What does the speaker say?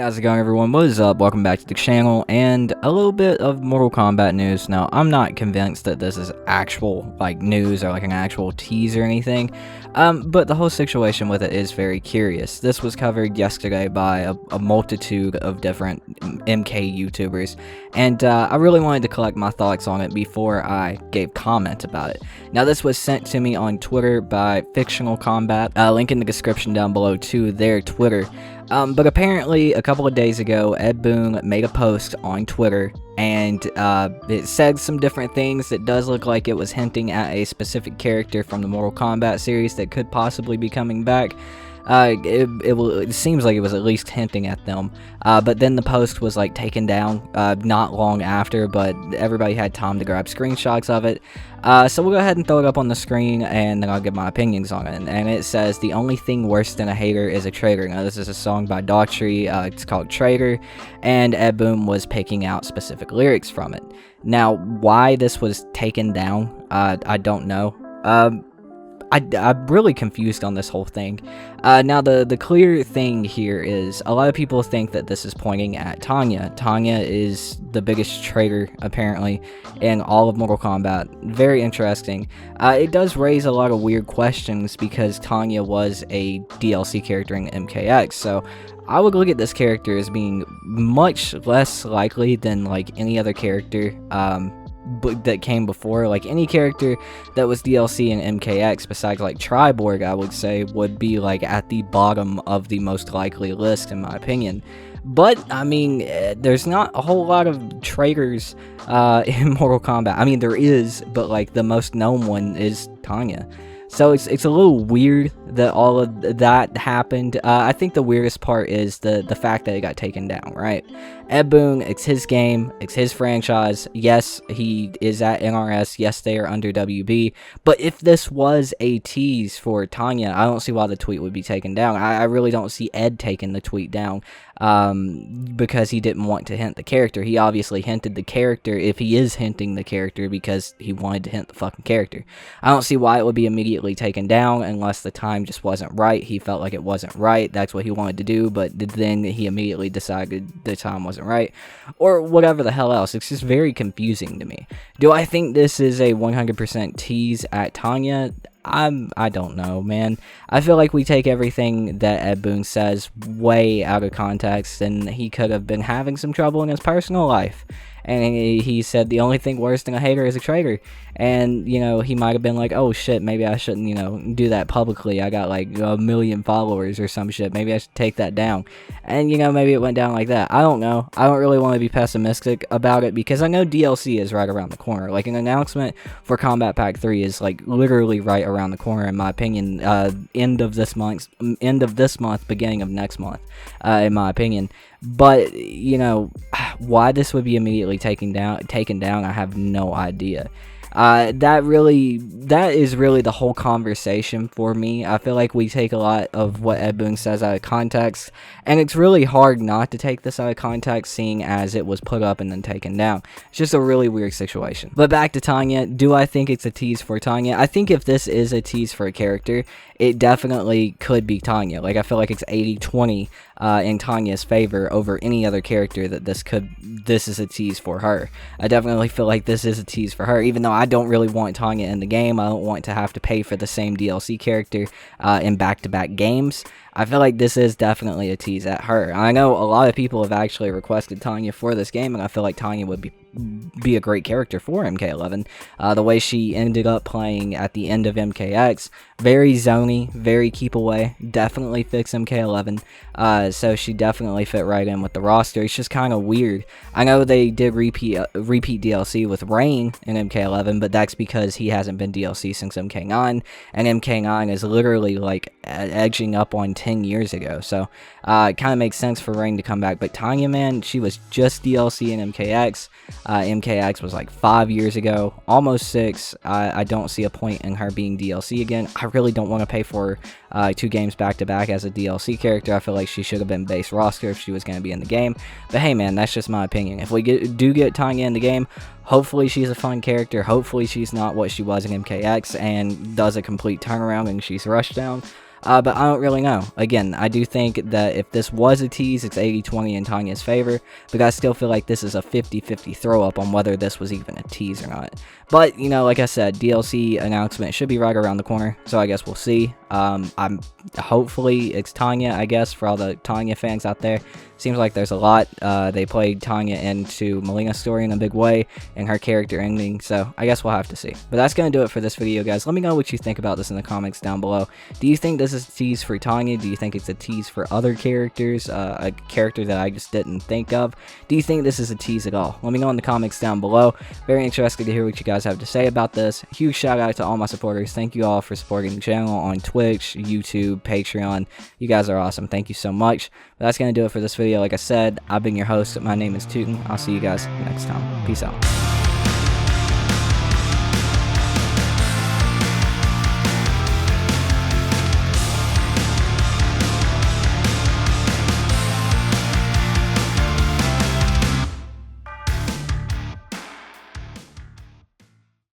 How's it going, everyone? What is up? Welcome back to the channel, and a little bit of Mortal Kombat news. Now, I'm not convinced that this is actual, news or, an actual tease or anything, but the whole situation with it is very curious. This was covered yesterday by a multitude of different MK YouTubers, and I really wanted to collect my thoughts on it before I gave comment about it. Now, this was sent to me on Twitter by Fictional Combat, link in the description down below to their Twitter. But apparently, a couple of days ago, Ed Boon made a post on Twitter, and it said some different things that does look like it was hinting at a specific character from the Mortal Kombat series that could possibly be coming back. It seems like it was at least hinting at them, but then the post was taken down not long after, but everybody had time to grab screenshots of it. So we'll go ahead and throw it up on the screen, and then I'll give my opinions on it. And it says, "The only thing worse than a hater is a traitor." Now, this is a song by Daughtry. It's called Traitor, and Ed Boon was picking out specific lyrics from it. Now, why this was taken down, I don't know. I'm really confused on this whole thing. Now, the clear thing here is a lot of people think that this is pointing at Tanya. Tanya is the biggest traitor, apparently, in all of Mortal Kombat. Very interesting. It does raise a lot of weird questions because Tanya was a DLC character in MKX, so I would look at this character as being much less likely than, any other character, that came before. Any character that was DLC in MKX besides Triborg, I would say would be at the bottom of the most likely list, in my opinion. But I mean, there's not a whole lot of traitors in Mortal Kombat. I mean, there is, but the most known one is Tanya. So it's a little weird that all of that happened. I think the weirdest part is the fact that it got taken down, right? Ed Boon, it's his game, it's his franchise. Yes, he is at NRS. Yes, they are under WB. But if this was a tease for Tanya, I don't see why the tweet would be taken down. I really don't see Ed taking the tweet down because he didn't want to hint the character. He obviously hinted the character if he is hinting the character because he wanted to hint the fucking character. I don't see why it would be immediately taken down unless the time just wasn't right. He felt like it wasn't right. That's what he wanted to do, but then he immediately decided the time wasn't right, or whatever the hell else. It's just very confusing to me. Do I think this is a 100% tease at Tanya? I don't know, man. I feel like we take everything that Ed Boon says way out of context, and he could have been having some trouble in his personal life. And he said the only thing worse than a hater is a traitor. And, he might have been like, oh shit, maybe I shouldn't, do that publicly. I got a million followers or some shit. Maybe I should take that down. And, maybe it went down like that. I don't know. I don't really want to be pessimistic about it because I know DLC is right around the corner. An announcement for Kombat Pack 3 is literally right around the corner, in my opinion. End of this month, beginning of next month, in my opinion. But, why this would be immediately taken down, I have no idea. That is really the whole conversation for me. I feel like we take a lot of what Ed Boon says out of context, and it's really hard not to take this out of context, seeing as it was put up and then taken down. It's just a really weird situation. But back to Tanya, do I think it's a tease for Tanya? I think if this is a tease for a character, it definitely could be Tanya. I feel like it's 80-20 in Tanya's favor over any other character that this is a tease for her. I definitely feel like this is a tease for her, even though I don't really want Tanya in the game. I don't want to have to pay for the same DLC character in back-to-back games. I feel like this is definitely a tease at her. I know a lot of people have actually requested Tanya for this game, and I feel like Tanya would be a great character for MK11. The way she ended up playing at the end of MKX, very zony, very keep away, definitely fits MK11, so she definitely fit right in with the roster. It's just kind of weird. I know they did repeat DLC with Rain in MK11, but that's because he hasn't been DLC since MK9, and MK9 is literally edging up on 10 years ago, so it kind of makes sense for Rain to come back. But Tanya, man, she was just DLC in MKX. MKX was 5 years ago, almost 6. I don't see a point in her being DLC again. I really don't want to pay for 2 games back to back as a DLC character. I feel like she should have been base roster if she was going to be in the game. But hey, man, that's just my opinion. If we do get Tanya in the game, hopefully she's a fun character. Hopefully she's not what she was in MKX and does a complete turnaround and she's rushed down. but I don't really know. Again, I do think that if this was a tease, it's 80-20 in Tanya's favor, but I still feel like this is a 50-50 throw up on whether this was even a tease or not. But, you know, like I said, DLC announcement should be right around the corner, so I guess we'll see. Hopefully it's Tanya, I guess, for all the Tanya fans out there. Seems like there's a lot. They played Tanya into Melina's story in a big way, and her character ending, so I guess we'll have to see. But that's going to do it for this video, guys. Let me know what you think about this in the comments down below. Do you think this is a tease for Tanya? Do you think it's a tease for other characters? A character that I just didn't think of? Do you think this is a tease at all? Let me know in the comments down below. Very interested to hear what you guys have to say about this. Huge shout out to all my supporters. Thank you all for supporting the channel on Twitch, YouTube, Patreon. You guys are awesome. Thank you so much. But that's going to do it for this video. Like I said, I've been your host. My name is Tootin. I'll see you guys next time. Peace out.